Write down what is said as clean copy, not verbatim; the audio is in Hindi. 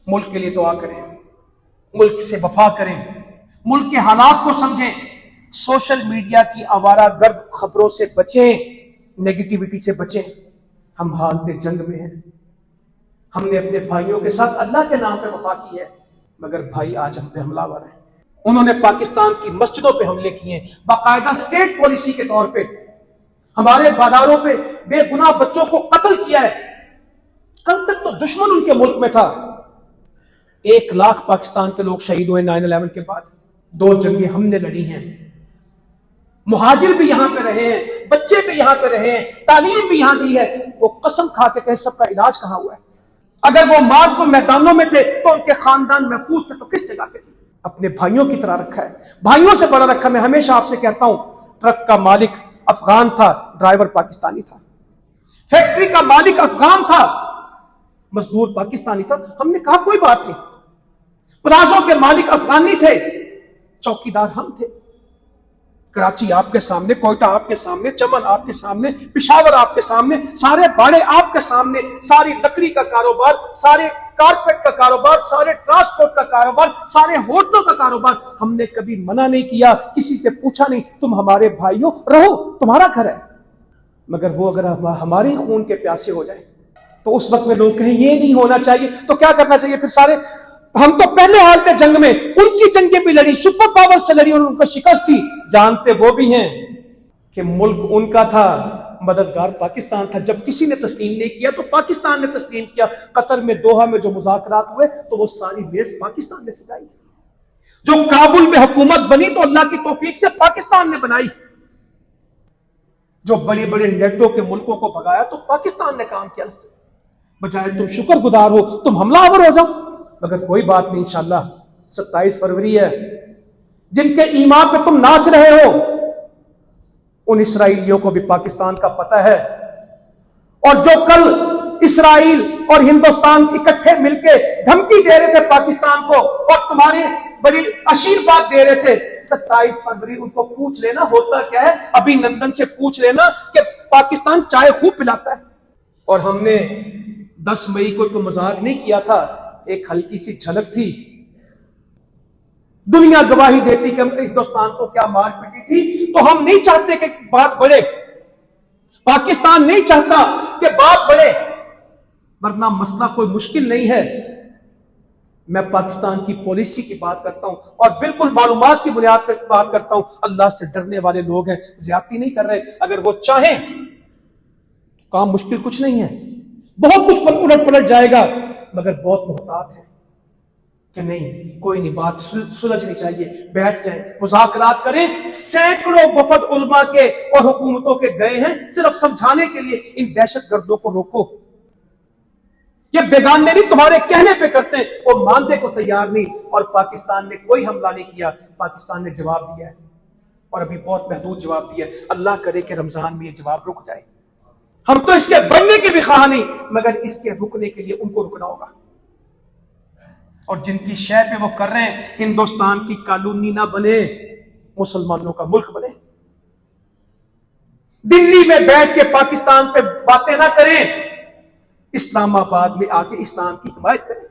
मुल्क के लिए दुआ करें, मुल्क से वफा करें, मुल्क के हालात को समझें, सोशल मीडिया की आवारा गर्द खबरों से बचें, नेगेटिविटी से बचें। हम हालत जंग में हैं। हमने अपने भाइयों के साथ अल्लाह के नाम पे वफा की है, मगर भाई आज हम पे हमलावर हैं। उन्होंने पाकिस्तान की मस्जिदों पे हमले किए, बाकायदा स्टेट पॉलिसी के तौर पे हमारे बाजारों पे बेगुनाह बच्चों को कत्ल किया है। कल तक तो दुश्मन उनके मुल्क में था। 1 लाख पाकिस्तान के लोग शहीद हुए 9/11 के बाद। 2 जंगें हमने लड़ी हैं। मुहाजिर भी यहां पे रहे हैं, बच्चे भी यहां पे रहे हैं, तालीम भी यहां दी है। वो कसम खा के कहे सबका इलाज कहां हुआ है? अगर वो मार को मैदानों में थे तो उनके खानदान महफूज थे, तो किस जगह पे थे? अपने भाइयों की तरह रखा है, भाइयों से बड़ा रखा। मैं हमेशा आपसे कहता हूं, ट्रक का मालिक अफगान था, ड्राइवर पाकिस्तानी था। फैक्ट्री का मालिक अफगान था, मजदूर पाकिस्तानी था। हमने कहा कोई बात नहीं। प्लाजों के मालिक अफगानी थे, चौकीदार हम थे। कराची आपके सामने, कोयटा आपके सामने, चमन आपके सामने, पिशावर आपके सामने, सारे बाड़े आपके सामने, सारी लकड़ी का कारोबार, सारे कारपेट का कारोबार, सारे ट्रांसपोर्ट का कारोबार, सारे होटलों का कारोबार। हमने कभी मना नहीं किया, किसी से पूछा नहीं, तुम हमारे भाइयों रहो, तुम्हारा घर है। मगर वो अगर हमारे खून के प्यासे हो जाए तो उस वक्त में लोग कहें ये नहीं होना चाहिए, तो क्या करना चाहिए फिर? सारे हम तो पहले हालत जंग में उनकी जंगें भी लड़ी, सुपर पावर से लड़ी और उनको शिकस्त दी। जानते वो भी हैं कि मुल्क उनका था, मददगार पाकिस्तान था। जब किसी ने तस्लीम नहीं किया तो पाकिस्तान ने तस्लीम किया। कतर में, दोहा में जो मुज़ाकरात हुए तो वो सारी मेज पाकिस्तान ने सजाई। जो काबुल में हुकूमत बनी तो अल्लाह की तौफीक से पाकिस्तान ने बनाई। जो बड़े बड़े नेटो के मुल्कों को भगाया तो पाकिस्तान ने काम किया। बजाय तुम शुक्रगुजार हो, तुम हमलावर हो जाओ। मगर कोई बात नहीं, इंशाअल्लाह 27 फरवरी है। जिनके ईमान पे तुम नाच रहे हो, उन इसराइलियों को भी पाकिस्तान का पता है। और जो कल इसराइल और हिंदुस्तान इकट्ठे मिलके धमकी दे रहे थे पाकिस्तान को और तुम्हारे बड़ी आशीर्वाद दे रहे थे, 27 फरवरी उनको पूछ लेना होता क्या है। अभिनंदन से पूछ लेना कि पाकिस्तान चाय खूब पिलाता है। और हमने 10 मई को तो मजाक नहीं किया था, एक हल्की सी झलक थी। दुनिया गवाही देती कि हिंदुस्तान को क्या मार पीटी थी। तो हम नहीं चाहते कि बात बढ़े, पाकिस्तान नहीं चाहता कि बात बढ़े, वरना मसला कोई मुश्किल नहीं है। मैं पाकिस्तान की पॉलिसी की बात करता हूं और बिल्कुल मालूमात की बुनियाद पर बात करता हूं। अल्लाह से डरने वाले लोग हैं, ज्यादती नहीं कर रहे। अगर वो चाहें तो काम मुश्किल कुछ नहीं है, बहुत कुछ उलट पलट जाएगा, मगर बहुत मोहतात है कि नहीं, कोई नहीं, बात सुलझनी चाहिए, बैठ जाए, मुज़ाकरात करें। सैकड़ों वफद उलमा के और हुकूमतों के गए हैं सिर्फ समझाने के लिए, इन दहशतगर्दों को रोको। ये बेगाने नहीं, तुम्हारे कहने पे करते हैं, वो मानने को तैयार नहीं। और पाकिस्तान ने कोई हमला नहीं किया, पाकिस्तान ने जवाब दिया है और अभी बहुत महदूद जवाब दिया है। अल्लाह करे कि रमजान में ये जवाब रुक जाए। हम तो इसके बढ़ने के भी ख्वाह नहीं, मगर इसके रुकने के लिए उनको रुकना होगा। और जिनकी शय पे वो कर रहे हैं, हिंदुस्तान की कॉलोनी ना बने, मुसलमानों का मुल्क बने। दिल्ली में बैठ के पाकिस्तान पे बातें ना करें, इस्लामाबाद में आके इस्लाम की हिमायत करें।